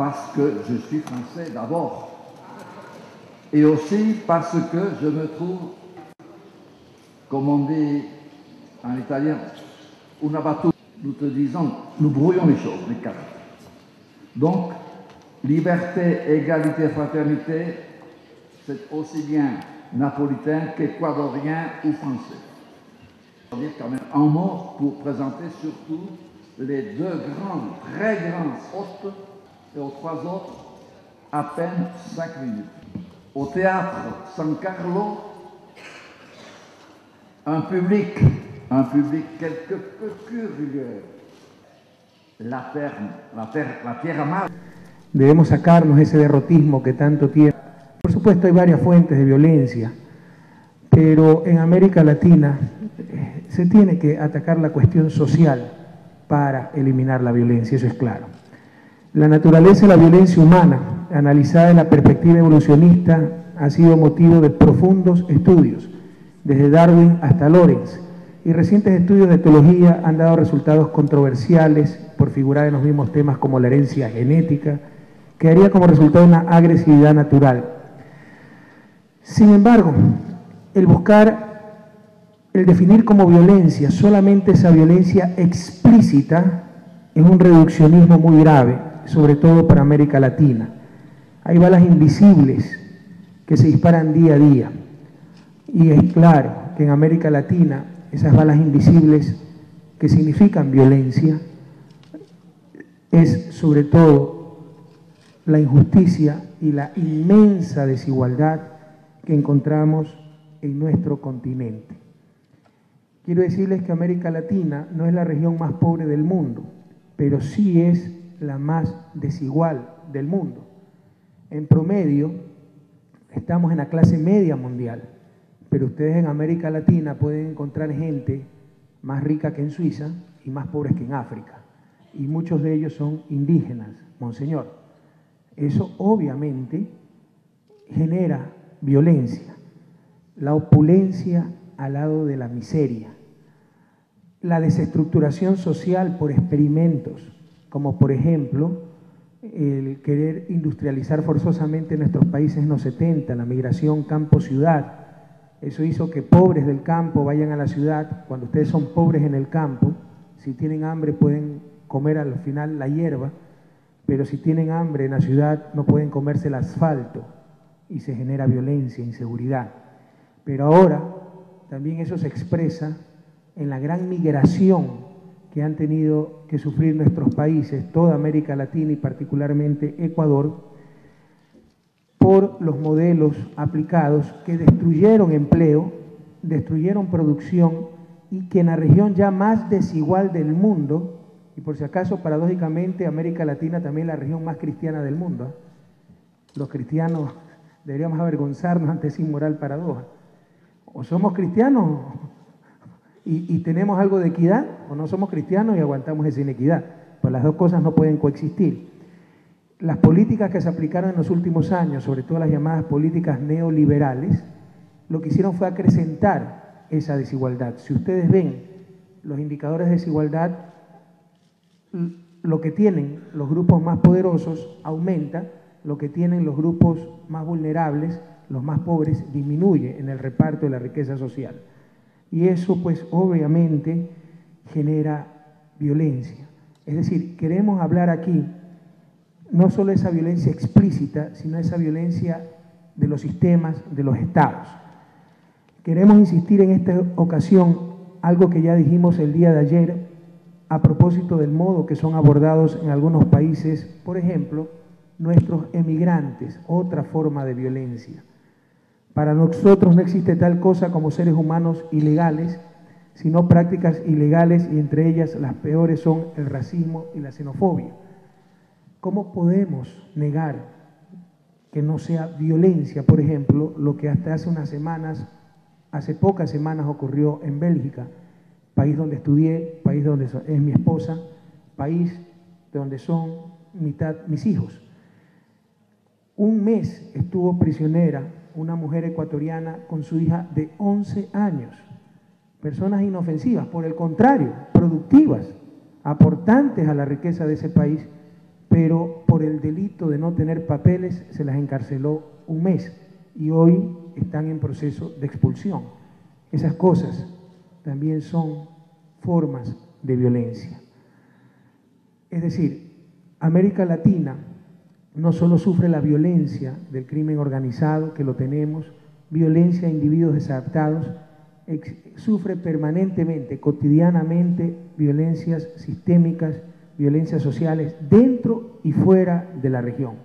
parce que je suis français d'abord, et aussi parce que je me trouve, comme on dit en italien, una battuta. Nous te disons, nous brouillons les choses, les cartes. Donc, liberté, égalité, fraternité, c'est aussi bien napolitain qu'équadorien ou français. Je vais dire quand même un mot pour présenter surtout les deux grands, très grands hôtes et aux trois autres, à peine 5 minutes. Au théâtre San Carlo, un public quelque peu curieux. La tierra madre. Debemos sacarnos ese derrotismo que tanto tiene. Por supuesto hay varias fuentes de violencia, pero en América Latina se tiene que atacar la cuestión social para eliminar la violencia, eso es claro. La naturaleza de la violencia humana, analizada en la perspectiva evolucionista, ha sido motivo de profundos estudios, desde Darwin hasta Lorenz, y recientes estudios de etología han dado resultados controversiales por figurar en los mismos temas como la herencia genética, que daría como resultado una agresividad natural. Sin embargo, el definir como violencia solamente esa violencia explícita es un reduccionismo muy grave, sobre todo para América Latina. Hay balas invisibles que se disparan día a día, y es claro que en América Latina esas balas invisibles que significan violencia es sobre todo la injusticia y la inmensa desigualdad que encontramos en nuestro continente. Quiero decirles que América Latina no es la región más pobre del mundo, pero sí es la más desigual del mundo. En promedio, estamos en la clase media mundial, pero ustedes en América Latina pueden encontrar gente más rica que en Suiza y más pobres que en África, y muchos de ellos son indígenas, monseñor. Eso obviamente genera violencia, la opulencia al lado de la miseria, la desestructuración social por experimentos, como por ejemplo el querer industrializar forzosamente nuestros países en los 70, la migración campo-ciudad. Eso hizo que pobres del campo vayan a la ciudad. Cuando ustedes son pobres en el campo, si tienen hambre pueden comer al final la hierba, pero si tienen hambre en la ciudad no pueden comerse el asfalto y se genera violencia, inseguridad. Pero ahora también eso se expresa en la gran migración que han tenido que sufrir nuestros países, toda América Latina y particularmente Ecuador, por los modelos aplicados que destruyeron empleo, destruyeron producción, y que en la región ya más desigual del mundo, y por si acaso paradójicamente América Latina también es la región más cristiana del mundo. Los cristianos deberíamos avergonzarnos ante esa inmoral paradoja. O somos cristianos y tenemos algo de equidad, o no somos cristianos y aguantamos esa inequidad. Pues las dos cosas no pueden coexistir. Las políticas que se aplicaron en los últimos años, sobre todo las llamadas políticas neoliberales, lo que hicieron fue acrecentar esa desigualdad. Si ustedes ven los indicadores de desigualdad, lo que tienen los grupos más poderosos aumenta, lo que tienen los grupos más vulnerables, los más pobres, disminuye en el reparto de la riqueza social. Y eso pues obviamente genera violencia. Es decir, queremos hablar aquí no solo esa violencia explícita, sino esa violencia de los sistemas, de los estados. Queremos insistir en esta ocasión algo que ya dijimos el día de ayer a propósito del modo que son abordados en algunos países, por ejemplo, nuestros emigrantes, otra forma de violencia. Para nosotros no existe tal cosa como seres humanos ilegales, sino prácticas ilegales, y entre ellas las peores son el racismo y la xenofobia. ¿Cómo podemos negar que no sea violencia, por ejemplo, lo que hasta hace pocas semanas ocurrió en Bélgica, país donde estudié, país donde es mi esposa, país donde son mitad mis hijos? Un mes estuvo prisionera una mujer ecuatoriana con su hija de 11 años. Personas inofensivas, por el contrario, productivas, aportantes a la riqueza de ese país, pero por el delito de no tener papeles se las encarceló un mes y hoy están en proceso de expulsión. Esas cosas también son formas de violencia. Es decir, América Latina no solo sufre la violencia del crimen organizado, que lo tenemos, violencia a individuos desadaptados, sufre permanentemente, cotidianamente, violencias sistémicas, violencias sociales dentro y fuera de la región.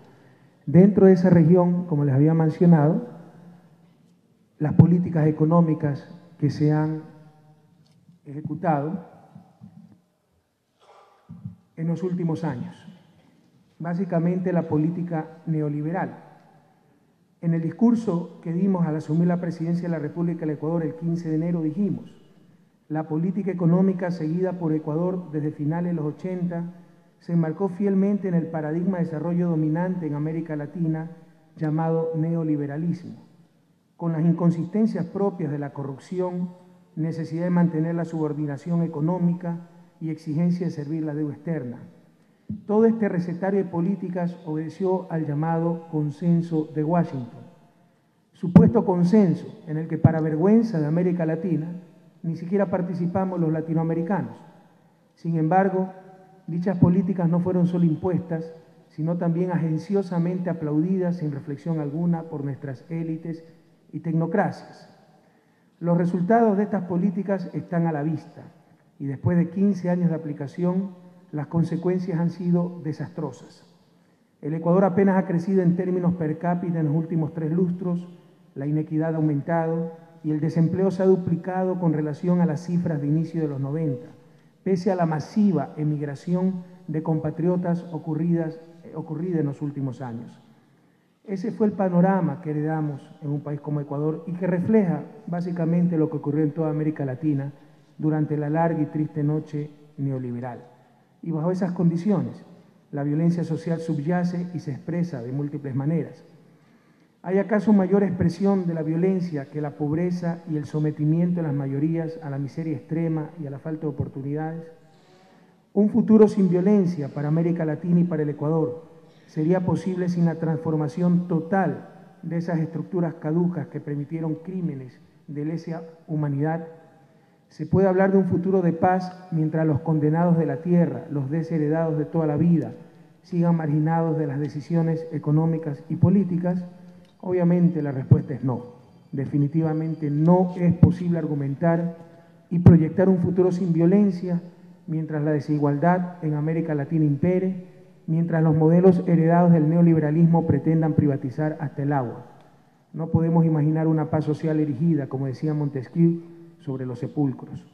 Dentro de esa región, como les había mencionado, las políticas económicas que se han ejecutado en los últimos años. Básicamente la política neoliberal. En el discurso que dimos al asumir la presidencia de la República del Ecuador el 15 de enero dijimos: la política económica seguida por Ecuador desde finales de los 80 se enmarcó fielmente en el paradigma de desarrollo dominante en América Latina llamado neoliberalismo, con las inconsistencias propias de la corrupción, necesidad de mantener la subordinación económica y exigencia de servir la deuda externa. Todo este recetario de políticas obedeció al llamado consenso de Washington, supuesto consenso en el que, para vergüenza de América Latina, ni siquiera participamos los latinoamericanos. Sin embargo, dichas políticas no fueron solo impuestas, sino también agenciosamente aplaudidas sin reflexión alguna por nuestras élites y tecnocracias. Los resultados de estas políticas están a la vista y después de 15 años de aplicación, las consecuencias han sido desastrosas. El Ecuador apenas ha crecido en términos per cápita en los últimos 3 lustros, la inequidad ha aumentado y el desempleo se ha duplicado con relación a las cifras de inicio de los 90, pese a la masiva emigración de compatriotas ocurrida en los últimos años. Ese fue el panorama que heredamos en un país como Ecuador y que refleja básicamente lo que ocurrió en toda América Latina durante la larga y triste noche neoliberal. Y bajo esas condiciones, la violencia social subyace y se expresa de múltiples maneras. ¿Hay acaso mayor expresión de la violencia que la pobreza y el sometimiento de las mayorías a la miseria extrema y a la falta de oportunidades? Un futuro sin violencia para América Latina y para el Ecuador sería posible sin la transformación total de esas estructuras caducas que permitieron crímenes de lesa humanidad. Se puede hablar de un futuro de paz mientras los condenados de la tierra, los desheredados de toda la vida, sigan marginados de las decisiones económicas y políticas. Obviamente la respuesta es no. Definitivamente no es posible argumentar y proyectar un futuro sin violencia mientras la desigualdad en América Latina impere, mientras los modelos heredados del neoliberalismo pretendan privatizar hasta el agua. No podemos imaginar una paz social erigida, como decía Montesquieu, sobre los sepulcros.